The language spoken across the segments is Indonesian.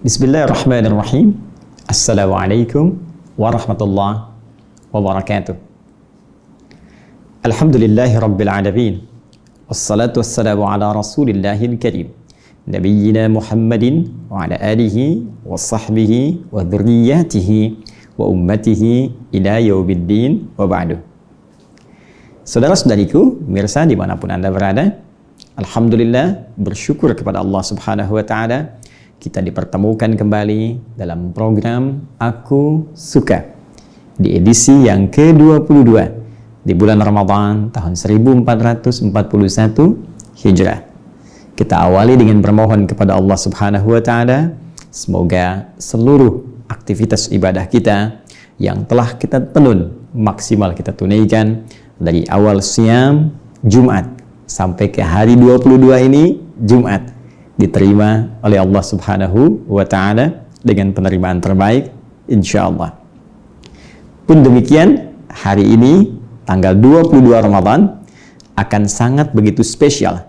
Bismillahirrahmanirrahim. Assalamualaikum warahmatullahi wabarakatuh. Alhamdulillahi rabbil alamin. Wassalatu wassalamu ala rasulillahil karim. Nabiyyina Muhammadin wa ala alihi wa sahbihi wa dhurriyyatihi wa ummatihi ila yaumiddin wa ba'du. Saudara-saudariku, mirsa dimanapun Anda berada, alhamdulillah, bersyukur kepada Allah subhanahu wa ta'ala, kita dipertemukan kembali dalam program Aku Suka di edisi yang ke-22 di bulan Ramadan tahun 1441 Hijrah. Kita awali dengan bermohon kepada Allah subhanahu wa ta'ala, semoga seluruh aktivitas ibadah kita yang telah kita tenun maksimal kita tunaikan dari awal siam Jumat sampai ke hari 22 ini Jumat, diterima oleh Allah subhanahu wa ta'ala dengan penerimaan terbaik insyaallah. Pun demikian, hari ini tanggal 22 Ramadan akan sangat begitu spesial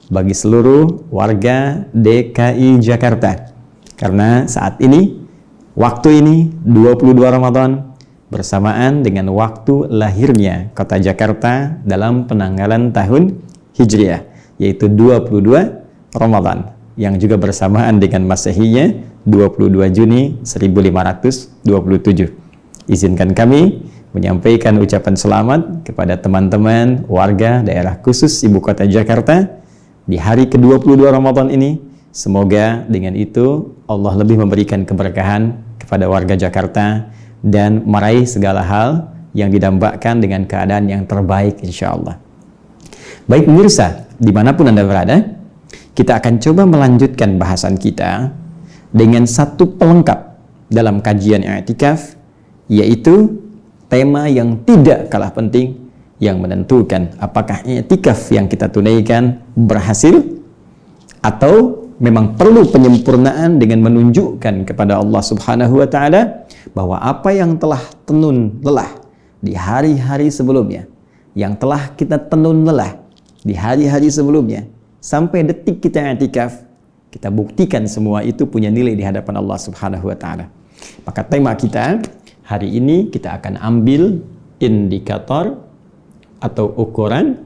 bagi seluruh warga DKI Jakarta, karena saat ini, waktu ini 22 Ramadan bersamaan dengan waktu lahirnya kota Jakarta dalam penanggalan tahun Hijriah, yaitu 22 Ramadan, yang juga bersamaan dengan Masehiynya 22 Juni 1527. Izinkan kami menyampaikan ucapan selamat kepada teman-teman warga daerah khusus Ibu Kota Jakarta di hari ke-22 Ramadan ini. Semoga dengan itu Allah lebih memberikan keberkahan kepada warga Jakarta dan meraih segala hal yang didambakan dengan keadaan yang terbaik insyaallah. Baik pemirsa, dimanapun Anda berada, kita akan coba melanjutkan bahasan kita dengan satu pelengkap dalam kajian i'tikaf, yaitu tema yang tidak kalah penting yang menentukan apakah i'tikaf yang kita tunaikan berhasil atau memang perlu penyempurnaan dengan menunjukkan kepada Allah subhanahu wa ta'ala bahwa apa yang telah tenun lelah di hari-hari sebelumnya, yang telah kita tenun lelah di hari-hari sebelumnya, sampai detik kita i'tikaf, kita buktikan semua itu punya nilai di hadapan Allah subhanahu wa ta'ala. Maka tema kita hari ini, kita akan ambil indikator atau ukuran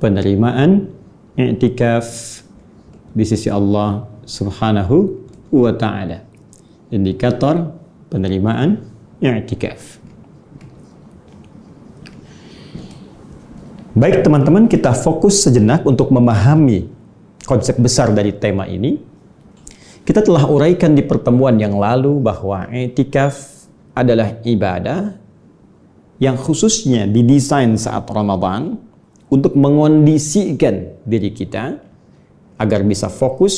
penerimaan i'tikaf di sisi Allah subhanahu wa ta'ala. Indikator penerimaan i'tikaf. Baik teman-teman, kita fokus sejenak untuk memahami konsep besar dari tema ini. Kita telah uraikan di pertemuan yang lalu bahwa i'tikaf adalah ibadah yang khususnya didesain saat Ramadan untuk mengondisikan diri kita agar bisa fokus,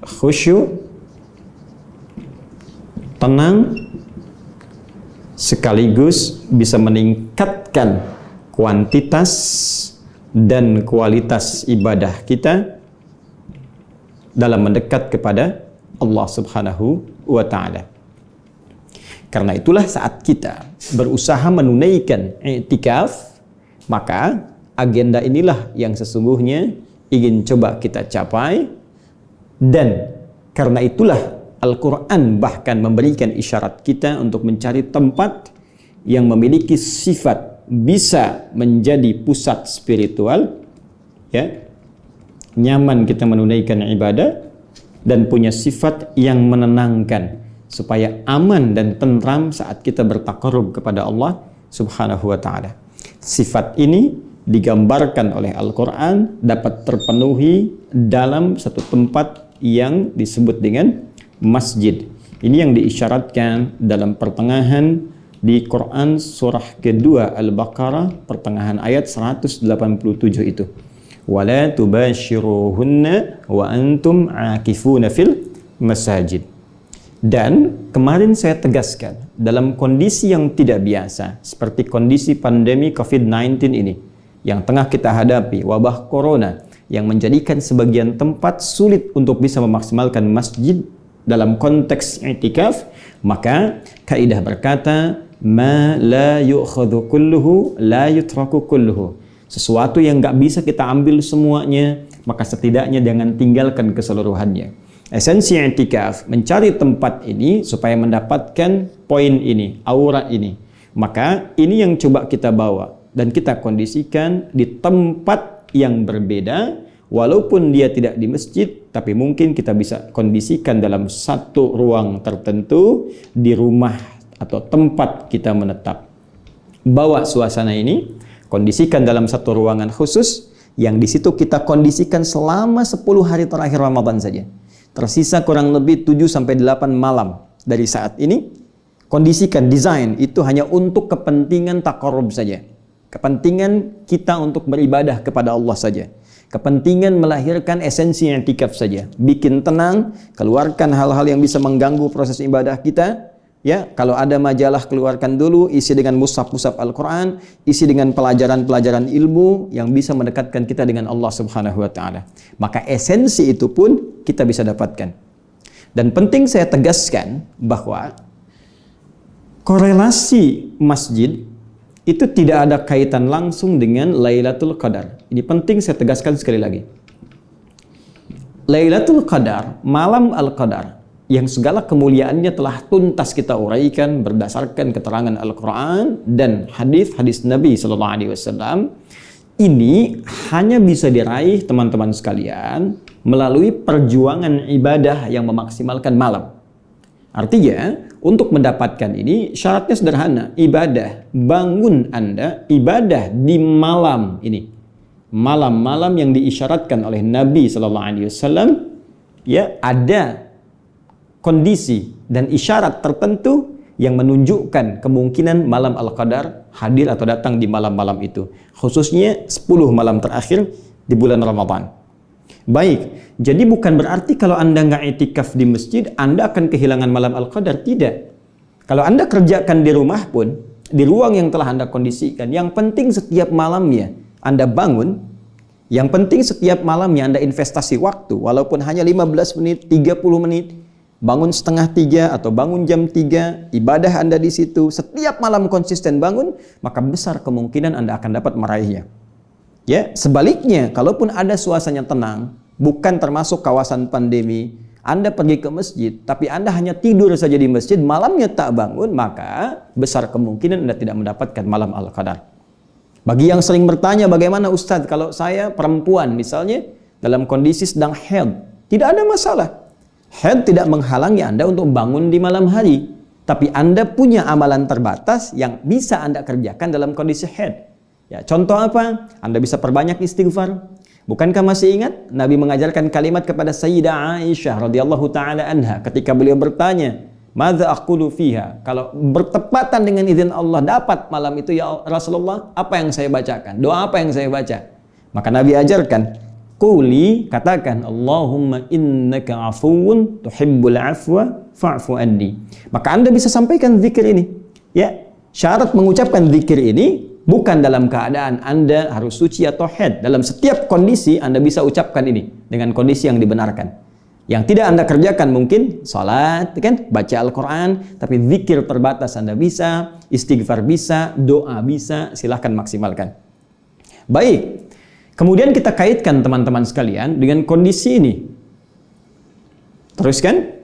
khusyuk, tenang, sekaligus bisa meningkatkan kuantitas dan kualitas ibadah kita dalam mendekat kepada Allah subhanahu wa ta'ala. Karena itulah saat kita berusaha menunaikan i'tikaf, maka agenda inilah yang sesungguhnya ingin coba kita capai, dan karena itulah Al-Quran bahkan memberikan isyarat kita untuk mencari tempat yang memiliki sifat bisa menjadi pusat spiritual, ya, nyaman kita menunaikan ibadah dan punya sifat yang menenangkan supaya aman dan tentram saat kita bertaqarrub kepada Allah subhanahu wa ta'ala. Sifat ini digambarkan oleh Al-Quran dapat terpenuhi dalam satu tempat yang disebut dengan masjid. Ini yang diisyaratkan dalam pertengahan di Quran surah kedua Al-Baqarah, pertengahan ayat 187 itu. Wala tubashiruhunna wa antum aakifuna fil masajid. Dan kemarin saya tegaskan, dalam kondisi yang tidak biasa seperti kondisi pandemi COVID-19 ini yang tengah kita hadapi, wabah corona yang menjadikan sebagian tempat sulit untuk bisa memaksimalkan masjid dalam konteks i'tikaf, maka kaidah berkata ma la yu'khadhu kulluhu la yutraku kulluhu. Sesuatu yang nggak bisa kita ambil semuanya, maka setidaknya jangan tinggalkan keseluruhannya. Esensi i'tikaf, mencari tempat ini supaya mendapatkan poin ini, aura ini. Maka ini yang coba kita bawa dan kita kondisikan di tempat yang berbeda, walaupun dia tidak di masjid, tapi mungkin kita bisa kondisikan dalam satu ruang tertentu di rumah atau tempat kita menetap. Bawa suasana ini, kondisikan dalam satu ruangan khusus, yang di situ kita kondisikan selama 10 hari terakhir Ramadan saja. Tersisa kurang lebih 7-8 malam dari saat ini. Kondisikan, desain itu hanya untuk kepentingan taqarrub saja. Kepentingan kita untuk beribadah kepada Allah saja. Kepentingan melahirkan esensi i'tikaf saja. Bikin tenang, keluarkan hal-hal yang bisa mengganggu proses ibadah kita. Ya, kalau ada majalah keluarkan dulu, isi dengan mushaf-mushaf Al-Quran, isi dengan pelajaran-pelajaran ilmu yang bisa mendekatkan kita dengan Allah Subhanahu wa Ta'ala. Maka esensi itu pun kita bisa dapatkan. Dan penting saya tegaskan bahwa korelasi masjid itu tidak ada kaitan langsung dengan Lailatul Qadar. Ini penting saya tegaskan sekali lagi. Lailatul Qadar, malam Al-Qadar, yang segala kemuliaannya telah tuntas kita uraikan berdasarkan keterangan Al-Quran dan hadis-hadis Nabi SAW, ini hanya bisa diraih teman-teman sekalian melalui perjuangan ibadah yang memaksimalkan malam. Artinya, untuk mendapatkan ini syaratnya sederhana, ibadah. Bangun Anda ibadah di malam ini. Malam-malam yang diisyaratkan oleh Nabi SAW, ya, ada kondisi dan isyarat tertentu yang menunjukkan kemungkinan malam Al-Qadar hadir atau datang di malam-malam itu. Khususnya 10 malam terakhir di bulan Ramadan. Baik, jadi bukan berarti kalau Anda nggak i'tikaf di masjid, Anda akan kehilangan malam Al-Qadar. Tidak. Kalau Anda kerjakan di rumah pun, di ruang yang telah Anda kondisikan, yang penting setiap malamnya Anda bangun, yang penting setiap malamnya Anda investasi waktu, walaupun hanya 15 menit, 30 menit, bangun setengah 3 atau bangun jam 3, ibadah Anda di situ, setiap malam konsisten bangun, maka besar kemungkinan Anda akan dapat meraihnya. Ya, sebaliknya, kalaupun ada suasana tenang, bukan termasuk kawasan pandemi, Anda pergi ke masjid, tapi Anda hanya tidur saja di masjid, malamnya tak bangun, maka besar kemungkinan Anda tidak mendapatkan malam Al-Qadar. Bagi yang sering bertanya, bagaimana Ustadz kalau saya perempuan misalnya dalam kondisi sedang haid? Tidak ada masalah. Haid tidak menghalangi Anda untuk bangun di malam hari. Tapi Anda punya amalan terbatas yang bisa Anda kerjakan dalam kondisi haid. Ya, contoh apa? Anda bisa perbanyak istighfar. Bukankah masih ingat Nabi mengajarkan kalimat kepada Sayyidah Aisyah radhiyallahu taala anha ketika beliau bertanya, "Madza aqulu fiha?" Kalau bertepatan dengan izin Allah dapat malam itu ya Rasulullah, apa yang saya bacakan? Doa apa yang saya baca? Maka Nabi ajarkan, quli, katakan, Allahumma innaka afuwun tuhibbul afwa fa'fu anni. Maka Anda bisa sampaikan zikir ini. Ya, syarat mengucapkan zikir ini bukan dalam keadaan Anda harus suci atau haid. Dalam setiap kondisi Anda bisa ucapkan ini dengan kondisi yang dibenarkan. Yang tidak Anda kerjakan mungkin salat, kan, baca Al-Quran, tapi zikir terbatas Anda bisa, istighfar bisa, doa bisa, silahkan maksimalkan. Baik, kemudian kita kaitkan teman-teman sekalian dengan kondisi ini. Teruskan,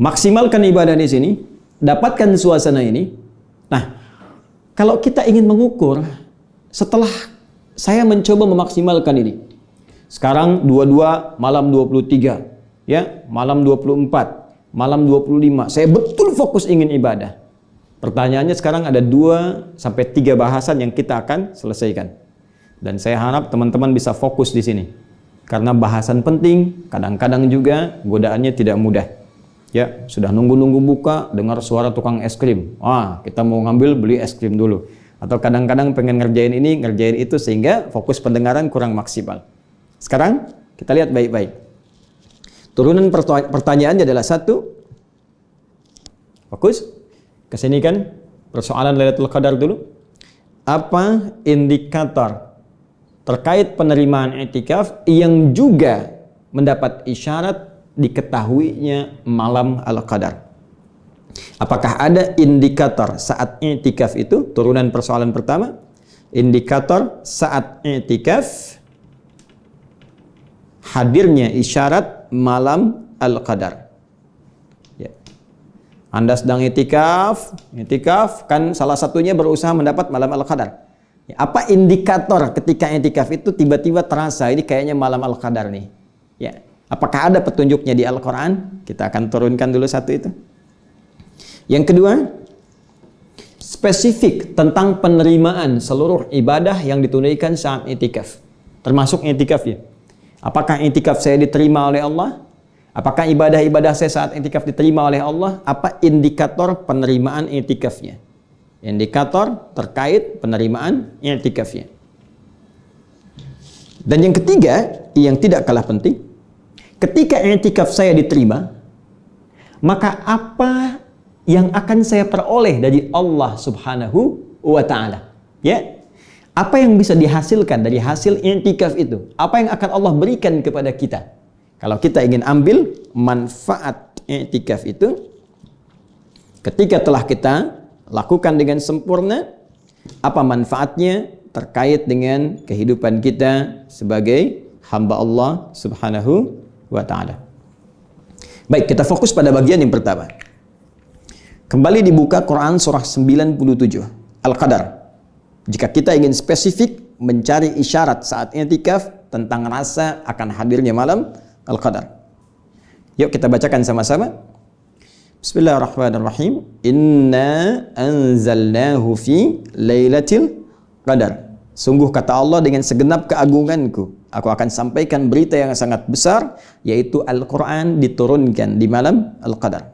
maksimalkan ibadah di sini, dapatkan suasana ini. Nah, kalau kita ingin mengukur, setelah saya mencoba memaksimalkan ini, sekarang 22, malam 23, ya, malam 24, malam 25, saya betul fokus ingin ibadah. Pertanyaannya sekarang ada 2-3 bahasan yang kita akan selesaikan. Dan saya harap teman-teman bisa fokus di sini. Karena bahasan penting, kadang-kadang juga godaannya tidak mudah. Ya, sudah nunggu-nunggu buka, dengar suara tukang es krim. Kita mau ngambil, beli es krim dulu. Atau kadang-kadang pengen ngerjain ini, ngerjain itu, sehingga fokus pendengaran kurang maksimal. Sekarang, kita lihat baik-baik. Turunan pertanyaannya adalah 1. Fokus. Kesini kan, persoalan Lailatul Qadar dulu. Apa indikator terkait penerimaan i'tikaf yang juga mendapat isyarat diketahuinya malam Al-Qadar? Apakah ada indikator saat i'tikaf itu? Turunan persoalan pertama. Indikator saat i'tikaf hadirnya isyarat malam Al-Qadar. Ya. Anda sedang itikaf kan salah satunya berusaha mendapat malam Al-Qadar. Ya, apa indikator ketika itikaf itu tiba-tiba terasa ini kayaknya malam Al-Qadar nih? Ya. Apakah ada petunjuknya di Al-Quran? Kita akan turunkan dulu satu itu. Yang kedua, spesifik tentang penerimaan seluruh ibadah yang ditunaikan saat itikaf. Termasuk itikaf ya. Apakah itikaf saya diterima oleh Allah? Apakah ibadah-ibadah saya saat itikaf diterima oleh Allah? Apa indikator penerimaan itikafnya? Indikator terkait penerimaan itikafnya. Dan yang ketiga, yang tidak kalah penting, ketika i'tikaf saya diterima, maka apa yang akan saya peroleh dari Allah Subhanahu wa Ta'ala? Ya, apa yang bisa dihasilkan dari hasil i'tikaf itu? Apa yang akan Allah berikan kepada kita? Kalau kita ingin ambil manfaat i'tikaf itu, ketika telah kita lakukan dengan sempurna, apa manfaatnya terkait dengan kehidupan kita sebagai hamba Allah Subhanahu wa Ta'ala. Baik, kita fokus pada bagian yang pertama. Kembali dibuka Quran surah 97 Al-Qadar. Jika kita ingin spesifik mencari isyarat saat i'tikaf tentang rasa akan hadirnya malam Al-Qadar. Yuk kita bacakan sama-sama. Bismillahirrahmanirrahim. Inna anzalnahu fi lailatul qadar. Sungguh kata Allah, dengan segenap keagunganku aku akan sampaikan berita yang sangat besar, yaitu Al-Quran diturunkan di malam Al-Qadar.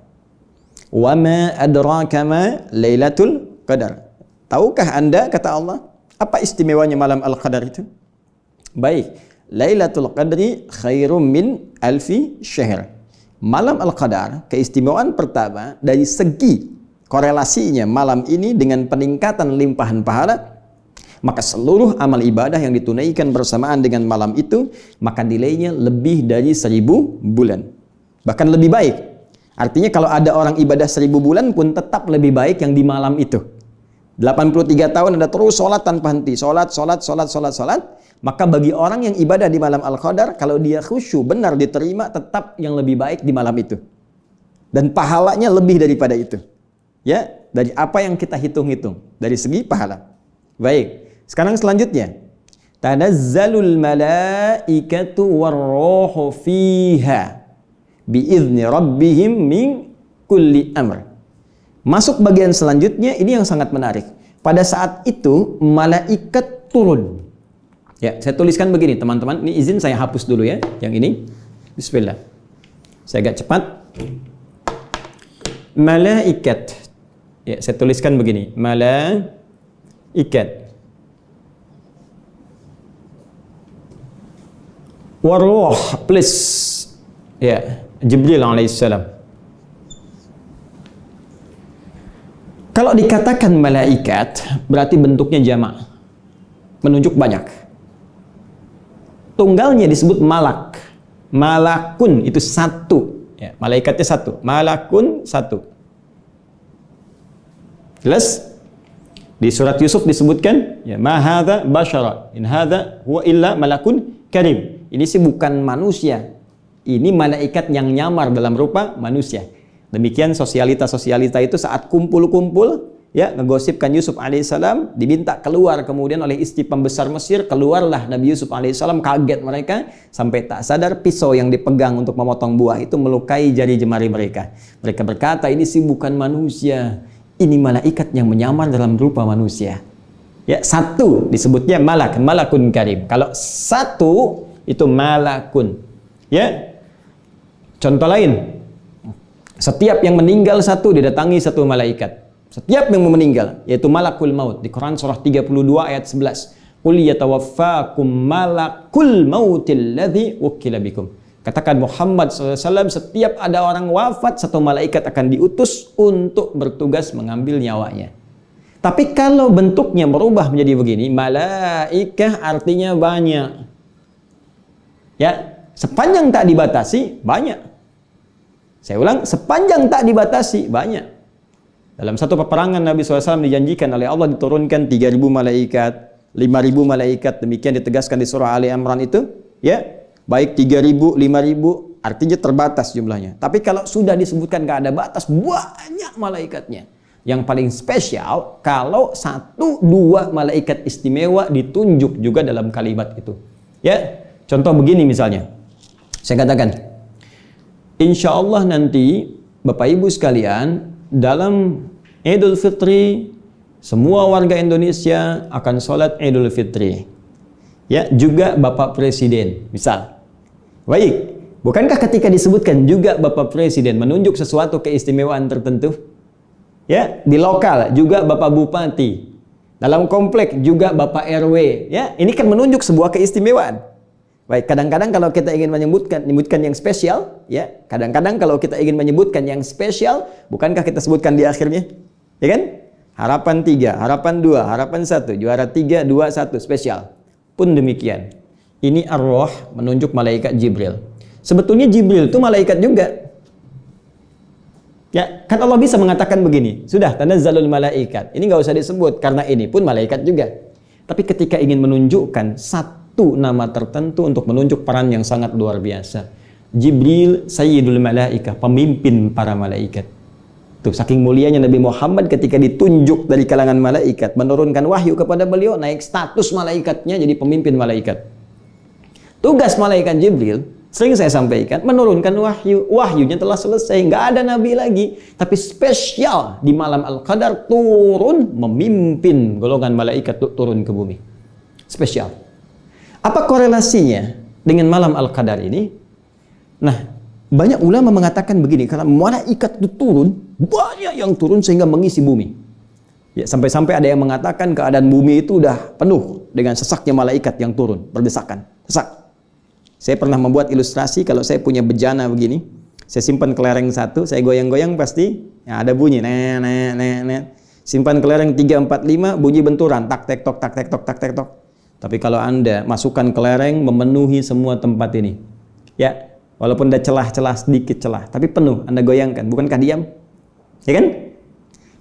Wa ma adraka ma Lailatul Qadar. Tahukah Anda, kata Allah, apa istimewanya malam Al-Qadar itu? Baik, Lailatul Qadri khairum min alfi syahr. Malam Al-Qadar, keistimewaan pertama dari segi korelasinya malam ini dengan peningkatan limpahan pahala, maka seluruh amal ibadah yang ditunaikan bersamaan dengan malam itu, maka nilainya lebih dari 1000 bulan. Bahkan lebih baik. Artinya kalau ada orang ibadah 1000 bulan pun tetap lebih baik yang di malam itu. 83 tahun Anda terus sholat tanpa henti. Sholat. Maka bagi orang yang ibadah di malam Al-Qadar, kalau dia khusyuk benar diterima, tetap yang lebih baik di malam itu. Dan pahalanya lebih daripada itu. Ya, dari apa yang kita hitung-hitung. Dari segi pahala. Baik. Sekarang selanjutnya, tanazzalul malaikatu warruhu fiha biizni rabbihim min kulli amr. Masuk bagian selanjutnya, ini yang sangat menarik. Pada saat itu malaikat turun. Ya, saya tuliskan begini teman-teman. Ini izin saya hapus dulu ya, yang ini. Bismillah. Saya agak cepat. Malaikat. Ya, saya tuliskan begini. Malaikat. Waruh, please. Ya, Jibril alaihissalam. Kalau dikatakan malaikat, berarti bentuknya jamak. Menunjuk banyak. Tunggalnya disebut malak. Malakun itu satu. Ya, malaikatnya satu. Malakun satu. Jelas? Di surat Yusuf disebutkan, ya, ma hadza basyara, in hadza huwa illa malakun karim. Ini sih bukan manusia. Ini malaikat yang nyamar dalam rupa manusia. Demikian sosialita-sosialita itu saat kumpul-kumpul, ya, ngegosipkan Yusuf alaihissalam, diminta keluar kemudian oleh istri pembesar Mesir. Keluarlah Nabi Yusuf alaihissalam, kaget mereka sampai tak sadar pisau yang dipegang untuk memotong buah itu melukai jari jemari mereka. Mereka berkata, ini sih bukan manusia, ini malaikat yang menyamar dalam rupa manusia. Ya, satu disebutnya malak, malakun karim. Kalau satu itu malakun. Ya. Contoh lain, setiap yang meninggal satu didatangi satu malaikat. Setiap yang meninggal, yaitu malakul maut. Di Quran surah 32 ayat 11. Qul yatawaffakum malakul mautil ladzi wukila bikum. Katakan Muhammad SAW, setiap ada orang wafat, satu malaikat akan diutus untuk bertugas mengambil nyawanya. Tapi kalau bentuknya berubah menjadi begini, malaikah artinya banyak. Ya, sepanjang tak dibatasi, banyak. Saya ulang, sepanjang tak dibatasi, banyak. Dalam satu peperangan Nabi SAW dijanjikan oleh Allah diturunkan 3.000 malaikat, 5.000 malaikat, demikian ditegaskan di surah Ali Imran itu, ya. Baik 3.000, 5.000, artinya terbatas jumlahnya. Tapi kalau sudah disebutkan nggak ada batas, banyak malaikatnya. Yang paling spesial kalau 1-2 malaikat istimewa ditunjuk juga dalam kalimat itu. Ya, contoh begini misalnya. Saya katakan, insya Allah nanti Bapak Ibu sekalian dalam Idul Fitri semua warga Indonesia akan sholat Idul Fitri. Ya, juga Bapak Presiden, misal. Baik, bukankah ketika disebutkan juga Bapak Presiden menunjuk sesuatu keistimewaan tertentu? Ya, di lokal juga Bapak Bupati, dalam komplek juga Bapak RW. Ya, ini kan menunjuk sebuah keistimewaan. Baik, kadang-kadang kalau kita ingin menyebutkan yang spesial, ya, kadang-kadang kalau kita ingin menyebutkan yang spesial, bukankah kita sebutkan di akhirnya? Ya kan? Harapan 3, harapan 2, harapan 1, juara 3, 2, 1, spesial. Pun demikian. Ini ar-Ruh menunjuk malaikat Jibril. Sebetulnya Jibril itu malaikat juga. Ya, kan Allah bisa mengatakan begini, sudah tanazzalul malaikat. Ini nggak usah disebut karena ini pun malaikat juga. Tapi ketika ingin menunjukkan satu nama tertentu untuk menunjuk peran yang sangat luar biasa. Jibril sayyidul malaikah, pemimpin para malaikat. Tuh, saking mulianya Nabi Muhammad ketika ditunjuk dari kalangan malaikat, menurunkan wahyu kepada beliau, naik status malaikatnya jadi pemimpin malaikat. Tugas malaikat Jibril, sering saya sampaikan, menurunkan wahyu. Wahyunya telah selesai, nggak ada nabi lagi. Tapi spesial di malam Al-Qadar turun memimpin golongan malaikat turun ke bumi. Spesial. Apa korelasinya dengan malam Al-Qadar ini? Nah, banyak ulama mengatakan begini, karena malaikat itu turun, banyak yang turun sehingga mengisi bumi. Ya, sampai-sampai ada yang mengatakan keadaan bumi itu udah penuh dengan sesaknya malaikat yang turun, berdesakan, sesak. Saya pernah membuat ilustrasi, kalau saya punya bejana begini, saya simpan kelereng satu, saya goyang-goyang pasti ya, ada bunyi, simpan kelereng 3, 4, 5, bunyi benturan, tak tek tok, tak tek tok, tak tek tok. Tapi kalau Anda masukkan kelereng memenuhi semua tempat ini, ya, walaupun ada celah-celah sedikit celah, tapi penuh, Anda goyangkan, bukankah diam? Ya kan?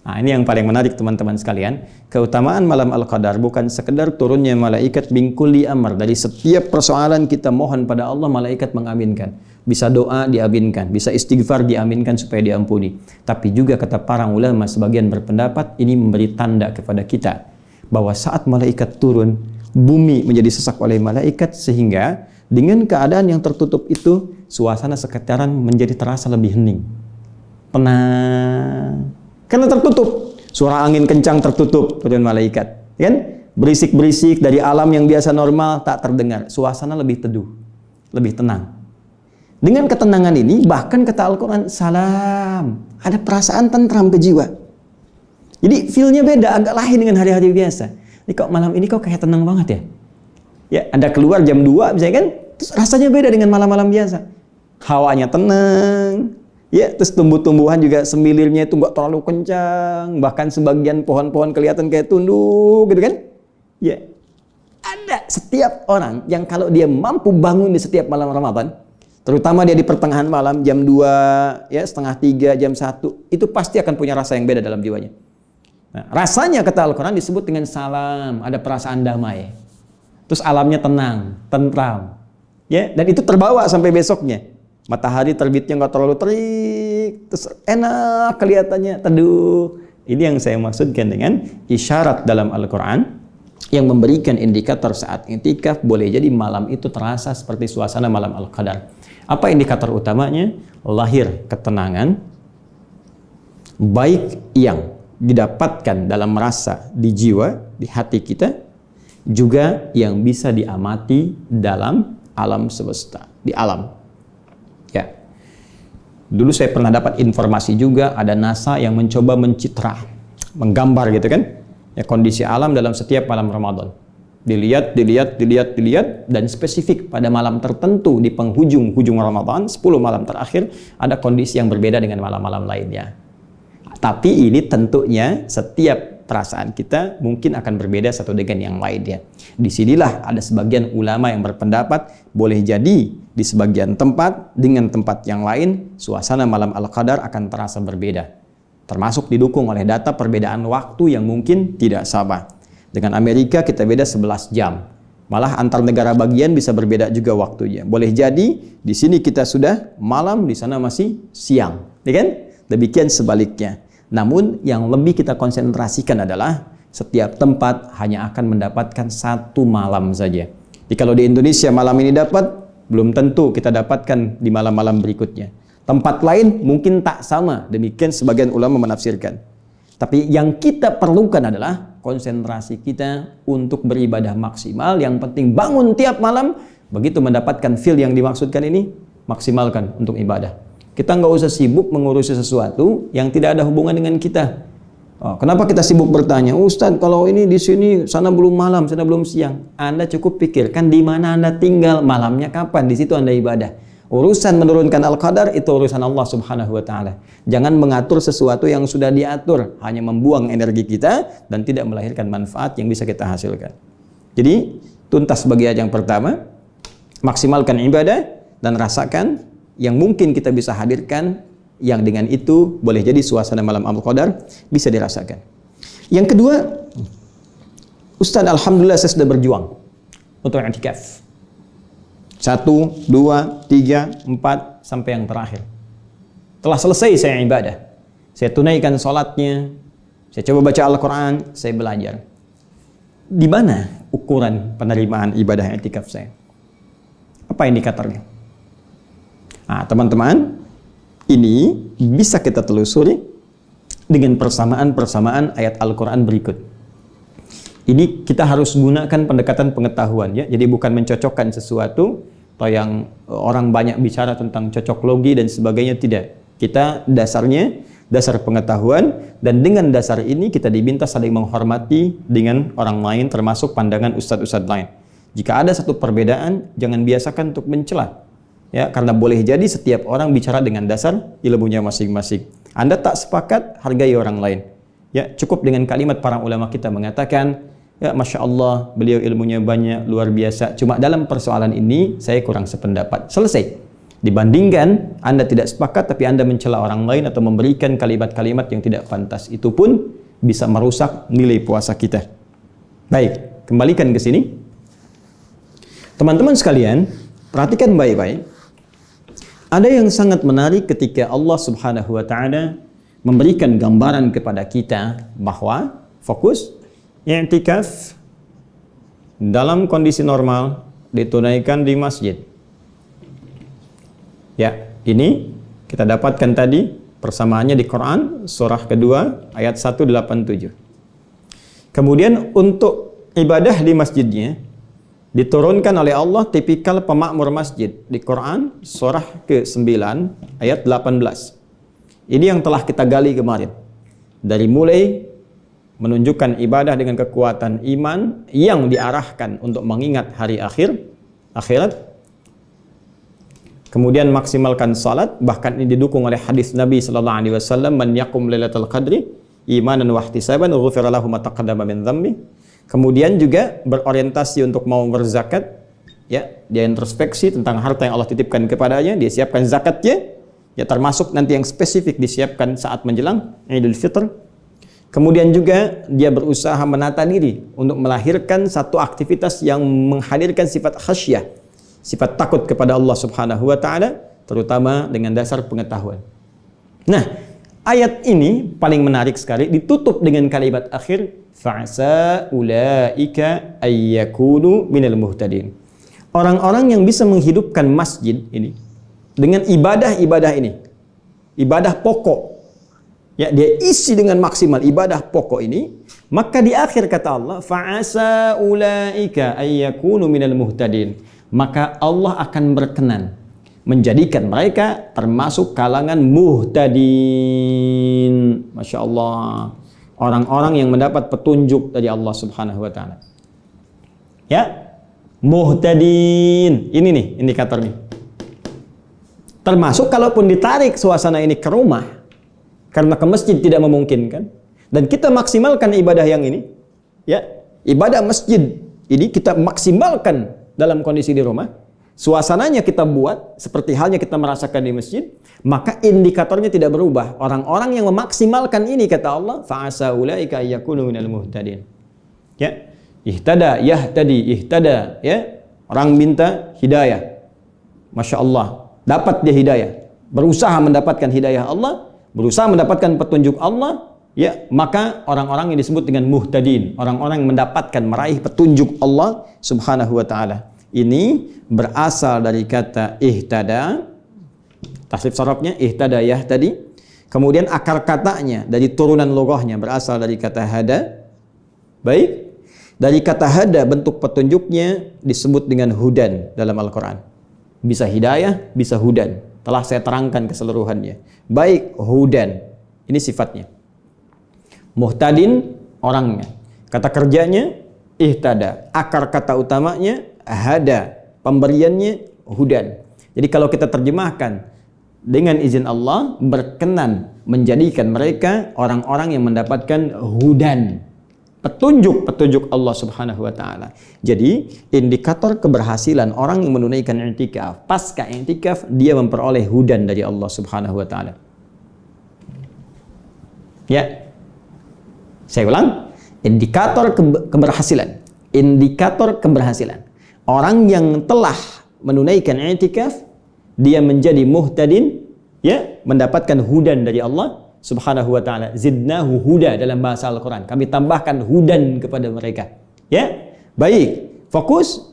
Nah, ini yang paling menarik teman-teman sekalian. Keutamaan malam Al-Qadar bukan sekedar turunnya malaikat min kulli amr. Dari setiap persoalan kita mohon pada Allah, malaikat mengaminkan. Bisa doa diaminkan, bisa istighfar diaminkan supaya diampuni. Tapi juga kata para ulama sebagian berpendapat ini memberi tanda kepada kita bahwa saat malaikat turun, bumi menjadi sesak oleh malaikat, sehingga dengan keadaan yang tertutup itu suasana sekitaran menjadi terasa lebih hening, tenang. Karena tertutup, suara angin kencang tertutup turun malaikat, kan? Berisik-berisik dari alam yang biasa normal tak terdengar. Suasana lebih teduh, lebih tenang. Dengan ketenangan ini, bahkan kata Al-Quran, salam, ada perasaan tentram ke jiwa. Jadi feel-nya beda, agak lain dengan hari-hari biasa. Ini kok malam ini kok kayak tenang banget ya? Ya, Anda keluar jam 2 misalnya kan, terus rasanya beda dengan malam-malam biasa. Hawanya tenang. Ya, terus tumbuh-tumbuhan juga semilirnya itu nggak terlalu kencang, bahkan sebagian pohon-pohon kelihatan kayak tunduk, gitu kan? Ya, ada setiap orang yang kalau dia mampu bangun di setiap malam Ramadan, terutama dia di pertengahan malam jam 2, ya setengah 3, jam 1, itu pasti akan punya rasa yang beda dalam jiwanya. Nah, rasanya kata Al-Quran disebut dengan salam, ada perasaan damai, terus alamnya tenang, tentram, ya, dan itu terbawa sampai besoknya. Matahari terbitnya nggak terlalu terik, terus enak kelihatannya, teduh. Ini yang saya maksudkan dengan isyarat dalam Al-Quran yang memberikan indikator saat i'tikaf boleh jadi malam itu terasa seperti suasana malam Al-Qadar. Apa indikator utamanya? Lahir ketenangan, baik yang didapatkan dalam rasa di jiwa, di hati kita, juga yang bisa diamati dalam alam semesta, di alam. Ya, dulu saya pernah dapat informasi juga ada NASA yang mencoba mencitra, menggambar gitu kan, ya kondisi alam dalam setiap malam Ramadan. Dilihat, dan spesifik pada malam tertentu di penghujung Ramadan, 10 malam terakhir ada kondisi yang berbeda dengan malam-malam lainnya. Tapi ini tentunya setiap perasaan kita mungkin akan berbeda satu dengan yang lainnya. Disinilah ada sebagian ulama yang berpendapat boleh jadi di sebagian tempat dengan tempat yang lain suasana malam Al-Qadar akan terasa berbeda. Termasuk didukung oleh data perbedaan waktu yang mungkin tidak sama. Dengan Amerika kita beda 11 jam. Malah antar negara bagian bisa berbeda juga waktunya. Boleh jadi di sini kita sudah malam, di sana masih siang, ya kan? Demikian sebaliknya. Namun yang lebih kita konsentrasikan adalah setiap tempat hanya akan mendapatkan satu malam saja. Jadi kalau di Indonesia malam ini dapat, belum tentu kita dapatkan di malam-malam berikutnya. Tempat lain mungkin tak sama. Demikian sebagian ulama menafsirkan. Tapi yang kita perlukan adalah konsentrasi kita untuk beribadah maksimal. Yang penting bangun tiap malam, begitu mendapatkan feel yang dimaksudkan ini, maksimalkan untuk ibadah. Kita nggak usah sibuk mengurusi sesuatu yang tidak ada hubungan dengan kita. Oh, kenapa kita sibuk bertanya, Ustadz kalau ini di sini, sana belum malam, sana belum siang. Anda cukup pikirkan di mana Anda tinggal, malamnya kapan, di situ Anda ibadah. Urusan menurunkan Al-Qadar itu urusan Allah Subhanahu wa Ta'ala. Jangan mengatur sesuatu yang sudah diatur, hanya membuang energi kita dan tidak melahirkan manfaat yang bisa kita hasilkan. Jadi, tuntas bagian yang pertama, maksimalkan ibadah dan rasakan yang mungkin kita bisa hadirkan, yang dengan itu boleh jadi suasana malam Al-Qadar bisa dirasakan. Yang kedua, Ustaz, alhamdulillah saya sudah berjuang untuk i'tikaf. 1, 2, 3, 4 sampai yang terakhir. Telah selesai saya ibadah. Saya tunaikan sholatnya, saya coba baca Al-Quran, saya belajar. Di mana ukuran penerimaan ibadah i'tikaf saya? Apa indikatornya? Nah, teman-teman, ini bisa kita telusuri dengan persamaan-persamaan ayat Al-Quran berikut. Ini kita harus gunakan pendekatan pengetahuan, ya. Jadi bukan mencocokkan sesuatu atau yang orang banyak bicara tentang cocok logi dan sebagainya, tidak. Kita dasarnya dasar pengetahuan, dan dengan dasar ini kita diminta saling menghormati dengan orang lain, termasuk pandangan ustadz-ustadz lain. Jika ada satu perbedaan, jangan biasakan untuk mencela, ya, karena boleh jadi setiap orang bicara dengan dasar ilmunya masing-masing. Anda tak sepakat, hargai orang lain. Ya, cukup dengan kalimat para ulama kita mengatakan, ya, Masya Allah, beliau ilmunya banyak, luar biasa. Cuma dalam persoalan ini, saya kurang sependapat. Selesai. Dibandingkan, Anda tidak sepakat, tapi Anda mencela orang lain atau memberikan kalimat-kalimat yang tidak pantas. Itu pun bisa merusak nilai puasa kita. Baik, kembalikan ke sini. Teman-teman sekalian, perhatikan baik-baik. Ada yang sangat menarik ketika Allah Subhanahu wa Ta'ala memberikan gambaran kepada kita bahwa fokus i'tikaf dalam kondisi normal ditunaikan di masjid. Ya, ini kita dapatkan tadi persamaannya di Quran surah kedua ayat 187. Kemudian untuk ibadah di masjidnya diturunkan oleh Allah tipikal pemakmur masjid di Quran surah ke-9 ayat 18. Ini yang telah kita gali kemarin. Dari mulai menunjukkan ibadah dengan kekuatan iman yang diarahkan untuk mengingat hari akhirat. Kemudian maksimalkan salat, bahkan ini didukung oleh hadis Nabi sallallahu alaihi wasallam, "Man yaqum lailatul qadri imanan wa ihtisaban ghufira lahu ma taqaddama min dhanbi." Kemudian juga berorientasi untuk mau berzakat, ya, dia introspeksi tentang harta yang Allah titipkan kepadanya, dia siapkan zakatnya. Ya, termasuk nanti yang spesifik disiapkan saat menjelang Idul Fitr. Kemudian juga dia berusaha menata diri untuk melahirkan satu aktivitas yang menghadirkan sifat khasyah, sifat takut kepada Allah Subhanahu wa Ta'ala, terutama dengan dasar pengetahuan. Nah, ayat ini paling menarik sekali, ditutup dengan kalimat akhir, fa'asa ulaika ayyakunu minal muhtadin. Orang-orang yang bisa menghidupkan masjid ini dengan ibadah-ibadah ini, ibadah pokok, ya, dia isi dengan maksimal ibadah pokok ini, maka di akhir kata Allah, fa'asa ulaika ayyakunu minal muhtadin, maka Allah akan berkenan menjadikan mereka termasuk kalangan muhtadin. Masya Allah, orang-orang yang mendapat petunjuk dari Allah Subhanahu wa Ta'ala. Ya, muhtadin, ini nih indikatornya. Termasuk kalaupun ditarik suasana ini ke rumah, karena ke masjid tidak memungkinkan, dan kita maksimalkan ibadah yang ini, ya, ibadah masjid ini kita maksimalkan dalam kondisi di rumah, suasananya kita buat seperti halnya kita merasakan di masjid, maka indikatornya tidak berubah. Orang-orang yang memaksimalkan ini, kata Allah, fa'asa ulaika ayyakunu minal muhtadin. Ya, Ihtada, yahtadi, ihtada, ya. Orang minta hidayah. Masya Allah, dapat dia hidayah. Berusaha mendapatkan hidayah Allah, berusaha mendapatkan petunjuk Allah, ya, maka orang-orang yang disebut dengan muhtadin, orang-orang yang mendapatkan meraih petunjuk Allah Subhanahu wa taala. Ini berasal dari kata ihtada, tasrif sarafnya ihtada yahtadi. Kemudian akar katanya dari turunan loghahnya berasal dari kata hada. Baik. Dari kata hada bentuk petunjuknya disebut dengan hudan dalam Al-Quran. Bisa hidayah, bisa hudan. Telah saya terangkan keseluruhannya. Baik, hudan. Ini sifatnya. Muhtadin orangnya. Kata kerjanya ihtada. Akar kata utamanya hada. Pemberiannya hudan. Jadi kalau kita terjemahkan dengan izin Allah berkenan menjadikan mereka orang-orang yang mendapatkan hudan. Petunjuk Allah Subhanahu wa taala. Jadi, indikator keberhasilan orang yang menunaikan i'tikaf, pasca i'tikaf dia memperoleh hudan dari Allah Subhanahu wa taala. Ya. Saya ulang, indikator keberhasilan. Indikator keberhasilan. Orang yang telah menunaikan i'tikaf, dia menjadi muhtadin, ya, mendapatkan hudan dari Allah Subhanahu wa ta'ala. Zidnahu huda dalam bahasa Al-Quran. Kami tambahkan hudan kepada mereka. Ya, baik. Fokus.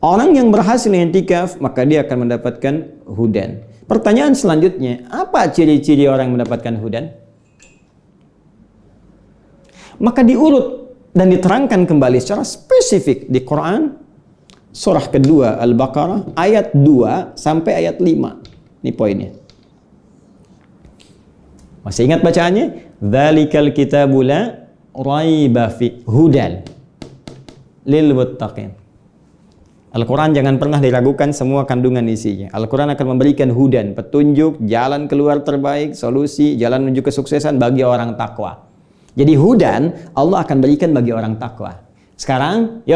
Orang yang berhasil i'tikaf, maka dia akan mendapatkan hudan. Pertanyaan selanjutnya, apa ciri-ciri orang yang mendapatkan hudan? Maka diurut dan diterangkan kembali secara spesifik di Quran, surah kedua Al-Baqarah, ayat 2 sampai ayat 5. Ini poinnya. Masih ingat bacaannya? Dzalikal kitabu la raiba fi hudan lil muttaqin. Al-Quran jangan pernah diragukan semua kandungan isinya. Al-Quran akan memberikan hudan, petunjuk, jalan keluar terbaik, solusi, jalan menuju kesuksesan bagi orang takwa. Jadi hudan Allah akan berikan bagi orang takwa. Sekarang,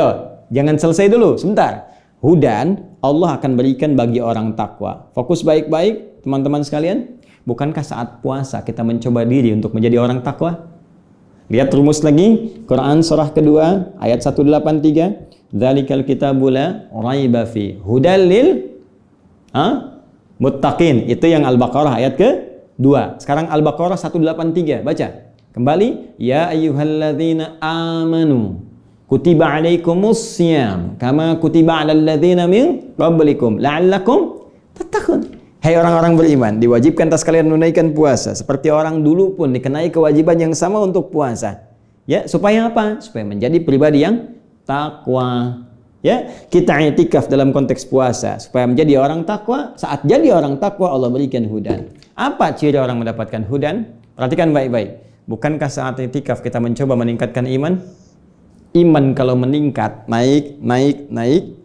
jangan selesai dulu, sebentar. Hudan Allah akan berikan bagi orang takwa. Fokus baik-baik, teman-teman sekalian. Bukankah saat puasa kita mencoba diri untuk menjadi orang takwa? Lihat rumus lagi, Quran surah kedua ayat 183. Dzalikal kitabu la raiba fi hudal lil muttaqin. Itu yang Al-Baqarah ayat ke-2. Sekarang Al-Baqarah 183, baca. Kembali, ya ayyuhalladzina amanu kutiba alaikumus syiyam kama kutiba alal ladzina min qablikum la'allakum tattaqun. Hai orang-orang beriman, diwajibkan atas kalian menunaikan puasa seperti orang dulu pun dikenai kewajiban yang sama untuk puasa. Ya, supaya apa? Supaya menjadi pribadi yang takwa. Ya, kita i'tikaf dalam konteks puasa supaya menjadi orang takwa. Saat jadi orang takwa Allah berikan hudan. Apa ciri orang mendapatkan hudan? Perhatikan baik-baik. Bukankah saat i'tikaf kita mencoba meningkatkan iman? Iman kalau meningkat, naik,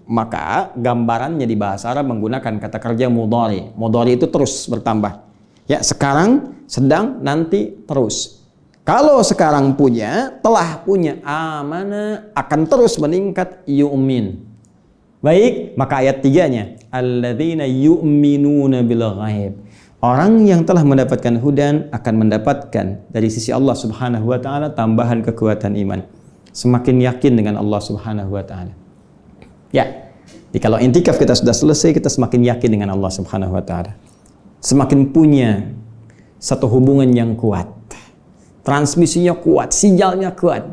maka gambarannya di bahasa Arab menggunakan kata kerja mudhari. Mudhari itu terus bertambah. Ya, sekarang, sedang, nanti, terus. Kalau sekarang punya, telah punya, amana, akan terus meningkat, yu'min. Baik, maka ayat 3-nya, alladzina yu'minuna bil ghaib. Orang yang telah mendapatkan hudan akan mendapatkan dari sisi Allah Subhanahu wa taala tambahan kekuatan iman. Semakin yakin dengan Allah Subhanahu wa taala. Ya. Jadi kalau i'tikaf kita sudah selesai, kita semakin yakin dengan Allah Subhanahu wa taala. Semakin punya satu hubungan yang kuat. Transmisinya kuat, sinyalnya kuat.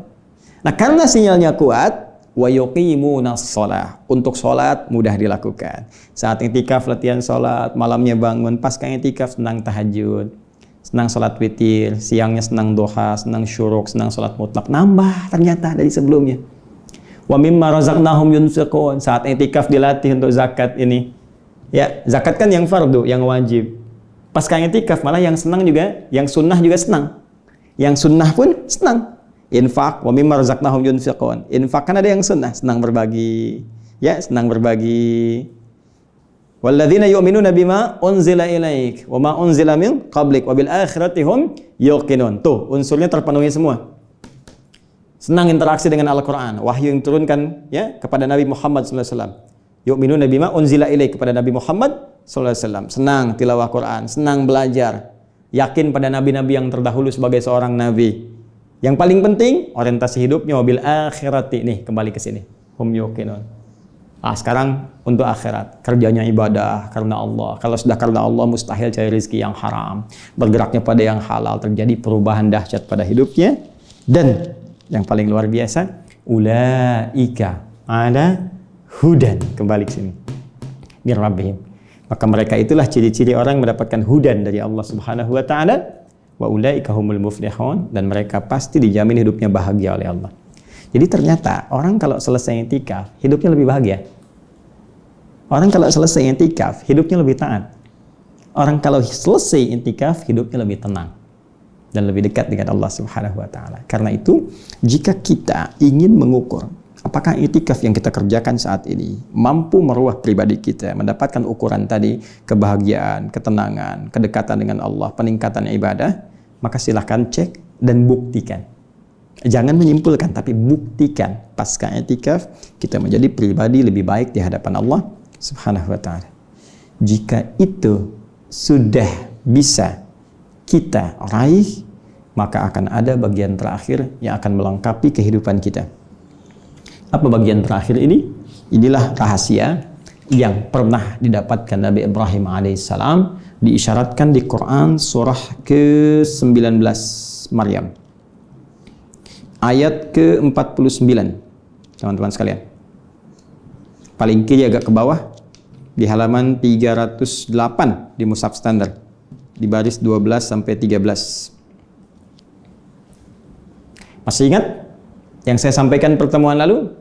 Nah, karena sinyalnya kuat, wa yuqimunas shalah. Untuk salat mudah dilakukan. Saat i'tikaf latihan salat, malamnya bangun, pasca i'tikaf senang tahajud. Senang sholat witir, siangnya senang duha, senang syuruk, senang sholat mutlak. Nambah ternyata dari sebelumnya. Wa mimma razaqnahum yunfiqun. Saat i'tikaf dilatih untuk zakat ini. Ya, zakat kan yang fardu, yang wajib. Pasca i'tikaf malah yang senang juga, yang sunnah juga senang. Yang sunnah pun senang. Infak, wa mimma razaqnahum yunfiqun. Infak kan ada yang sunnah, senang berbagi. Ya, senang berbagi. Walladzina yu'minuna bima unzila ilaik wa ma unzila min qablik wa bil akhirati hum yuqinun. Tuh, unsurnya terpenuhi semua. Senang interaksi dengan Al-Qur'an, wahyu yang turunkan ya kepada Nabi Muhammad sallallahu alaihi wasallam. Yu'minuna bima unzila ilaik kepada Nabi Muhammad sallallahu alaihi wasallam. Senang tilawah Quran, senang belajar, yakin pada nabi-nabi yang terdahulu sebagai seorang nabi. Yang paling penting, orientasi hidupnya wabil akhirati. Nih, kembali ke sini. Hum yuqinun. Sekarang untuk akhirat. Kerjanya ibadah karena Allah. Kalau sudah karena Allah, mustahil cari rezeki yang haram. Bergeraknya pada yang halal. Terjadi perubahan dahsyat pada hidupnya. Dan yang paling luar biasa, ulaika ala hudan. Kembali ke sini. Mir rabbihim. Maka mereka itulah ciri-ciri orang mendapatkan hudan dari Allah Subhanahu wa taala. Wa ulaika humul muflihun, dan mereka pasti dijamin hidupnya bahagia oleh Allah. Jadi ternyata orang kalau selesai i'tikaf hidupnya lebih bahagia. Orang kalau selesai i'tikaf hidupnya lebih taat. Orang kalau selesai i'tikaf hidupnya lebih tenang dan lebih dekat dengan Allah Subhanahu wa taala. Karena itu, jika kita ingin mengukur apakah i'tikaf yang kita kerjakan saat ini mampu merubah pribadi kita, mendapatkan ukuran tadi, kebahagiaan, ketenangan, kedekatan dengan Allah, peningkatan ibadah, maka silahkan cek dan buktikan. Jangan menyimpulkan, tapi buktikan. Pasca i'tikaf, kita menjadi pribadi lebih baik di hadapan Allah Subhanahu wa ta'ala. Jika itu sudah bisa kita raih, maka akan ada bagian terakhir yang akan melengkapi kehidupan kita. Apa bagian terakhir ini? Inilah rahasia yang pernah didapatkan Nabi Ibrahim alaihissalam, diisyaratkan di Quran surah ke-19 Maryam ayat ke-49. Teman-teman sekalian, paling kiri agak ke bawah di halaman 308 di mushaf standar, di baris 12 sampai 13. Masih ingat yang saya sampaikan pertemuan lalu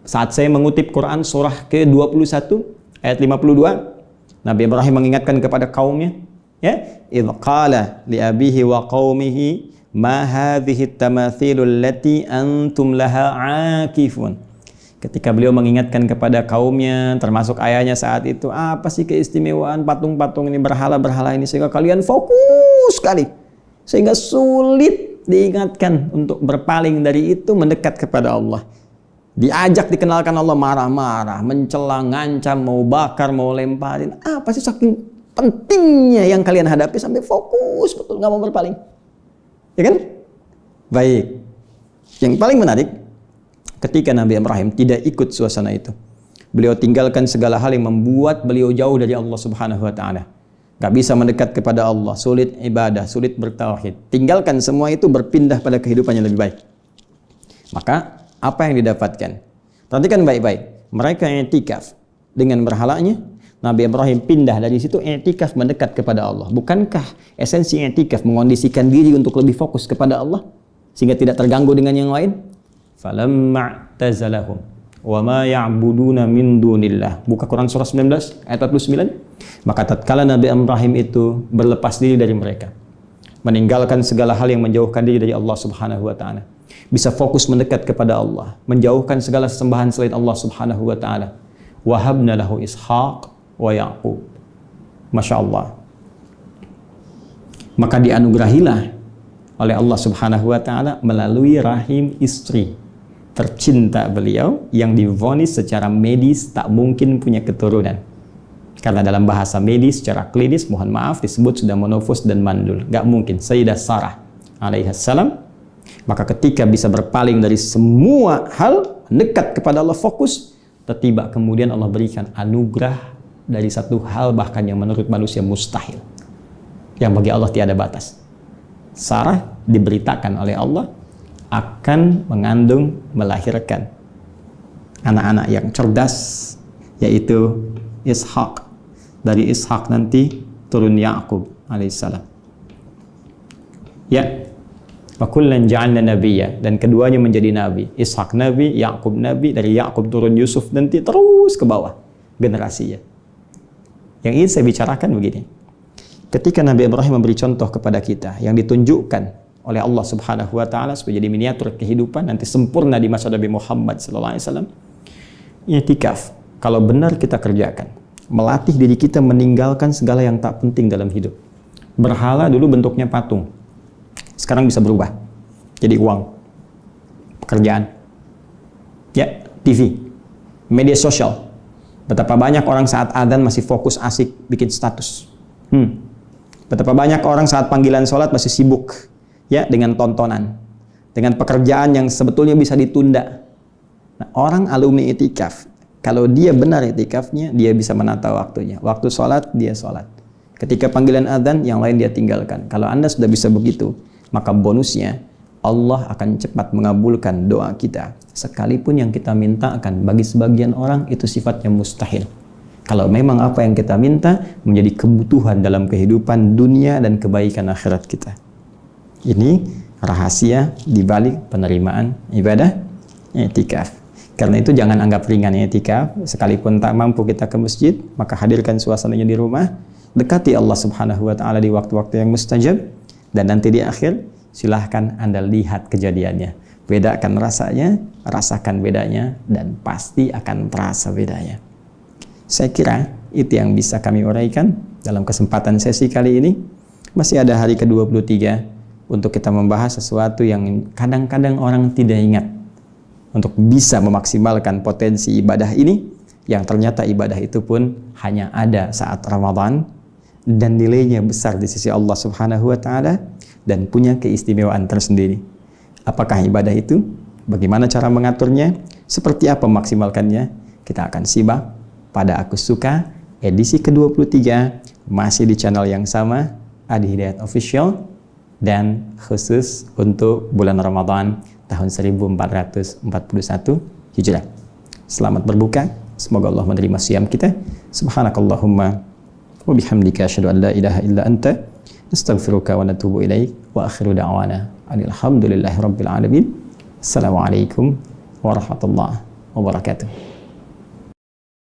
saat saya mengutip Quran surah ke-21 ayat 52? Nabi Ibrahim mengingatkan kepada kaumnya, ya, idh qala li abihi wa qaumihi ma hadhihi at-tamathilul lati antum laha aakifun. Ketika beliau mengingatkan kepada kaumnya, termasuk ayahnya saat itu, apa sih keistimewaan patung-patung ini, berhala-berhala ini, sehingga kalian fokus sekali, sehingga sulit diingatkan untuk berpaling dari itu, mendekat kepada Allah. Diajak dikenalkan Allah, marah-marah, mencela, ngancam, mau bakar, mau lemparin. Apa sih saking pentingnya yang kalian hadapi sampai fokus betul nggak mau berpaling, ya kan? Baik. Yang paling menarik, ketika Nabi Ibrahim tidak ikut suasana itu, beliau tinggalkan segala hal yang membuat beliau jauh dari Allah Subhanahu wa ta'ala. Gak bisa mendekat kepada Allah, sulit ibadah, sulit bertauhid. Tinggalkan semua itu, berpindah pada kehidupan yang lebih baik. Maka apa yang didapatkan? Perhatikan baik-baik. Mereka i'tikaf dengan berhalanya, Nabi Ibrahim pindah dari situ, i'tikaf mendekat kepada Allah. Bukankah esensi i'tikaf mengondisikan diri untuk lebih fokus kepada Allah sehingga tidak terganggu dengan yang lain? Falamma i'tazalahum wa ma ya'buduna min dunillah. Buka Quran surah 19 ayat 49. Maka tatkala Nabi Ibrahim itu berlepas diri dari mereka, meninggalkan segala hal yang menjauhkan diri dari Allah Subhanahu wa ta'ala, bisa fokus mendekat kepada Allah, menjauhkan segala sesembahan selain Allah Subhanahu wa ta'ala. Wahabna lahu Ishaq wa Yaqub. Masya Allah. Maka dianugerahilah oleh Allah Subhanahu wa ta'ala melalui rahim istri tercinta beliau yang divonis secara medis tak mungkin punya keturunan. Karena dalam bahasa medis secara klinis, mohon maaf, disebut sudah monofus dan mandul. Gak mungkin. Sayyidah Sarah alaihissalam, maka ketika bisa berpaling dari semua hal, mendekat kepada Allah, fokus, tiba kemudian Allah berikan anugerah dari satu hal bahkan yang menurut manusia mustahil, yang bagi Allah tiada batas. Sarah diberitakan oleh Allah akan mengandung, melahirkan anak-anak yang cerdas, yaitu Ishaq. Dari Ishaq nanti turun Yaqub alaihissalam. Ya, wa kullan ja'alna nabiyya, dan keduanya menjadi nabi. Ishaq nabi, Yaqub nabi, dari Yaqub turun Yusuf, nanti terus ke bawah generasinya. Yang ingin saya bicarakan begini. Ketika Nabi Ibrahim memberi contoh kepada kita yang ditunjukkan oleh Allah Subhanahu wa ta'ala supaya jadi miniatur kehidupan nanti sempurna di masa Nabi Muhammad sallallahu alaihi wasallam, i'tikaf kalau benar kita kerjakan, melatih diri kita meninggalkan segala yang tak penting dalam hidup. Berhala dulu bentuknya patung, sekarang bisa berubah jadi uang, pekerjaan, ya, TV, media sosial. Betapa banyak orang saat adzan masih fokus asik bikin status. Betapa banyak orang saat panggilan sholat masih sibuk, ya, dengan tontonan. dengan pekerjaan yang sebetulnya bisa ditunda. Nah, orang alumni itikaf, kalau dia benar itikafnya, dia bisa menata waktunya. Waktu sholat, dia sholat. Ketika panggilan adzan, yang lain dia tinggalkan. Kalau Anda sudah bisa begitu, maka bonusnya Allah akan cepat mengabulkan doa kita. Sekalipun yang kita minta akan bagi sebagian orang itu sifatnya mustahil. Kalau memang apa yang kita minta menjadi kebutuhan dalam kehidupan dunia dan kebaikan akhirat kita. Ini rahasia di balik penerimaan ibadah i'tikaf. Karena itu jangan anggap ringan i'tikaf. Sekalipun tak mampu kita ke masjid, maka hadirkan suasananya di rumah. Dekati Allah Subhanahu wa taala di waktu-waktu yang mustajab, dan nanti di akhir silahkan Anda lihat kejadiannya. Bedakan rasanya, rasakan bedanya, dan pasti akan terasa bedanya. Saya kira itu yang bisa kami uraikan dalam kesempatan sesi kali ini. Masih ada hari ke-23 untuk kita membahas sesuatu yang kadang-kadang orang tidak ingat, untuk bisa memaksimalkan potensi ibadah ini, yang ternyata ibadah itu pun hanya ada saat Ramadan dan nilainya besar di sisi Allah Subhanahu wa taala dan punya keistimewaan tersendiri. Apakah ibadah itu? Bagaimana cara mengaturnya? Seperti apa memaksimalkannya? Kita akan simak pada Aku Suka edisi ke-23, masih di channel yang sama, Adi Hidayat Official, dan khusus untuk bulan Ramadan tahun 1441 Hijrah. Selamat berbuka. Semoga Allah menerima siyam kita. Subhanakallahumma wa bihamdika asyhadu an la ilaha illa anta astaghfiruka wa natubu ilaik wa akhiru da'wana alhamdulillahi rabbil alamin. Assalamualaikum warahmatullahi wabarakatuh.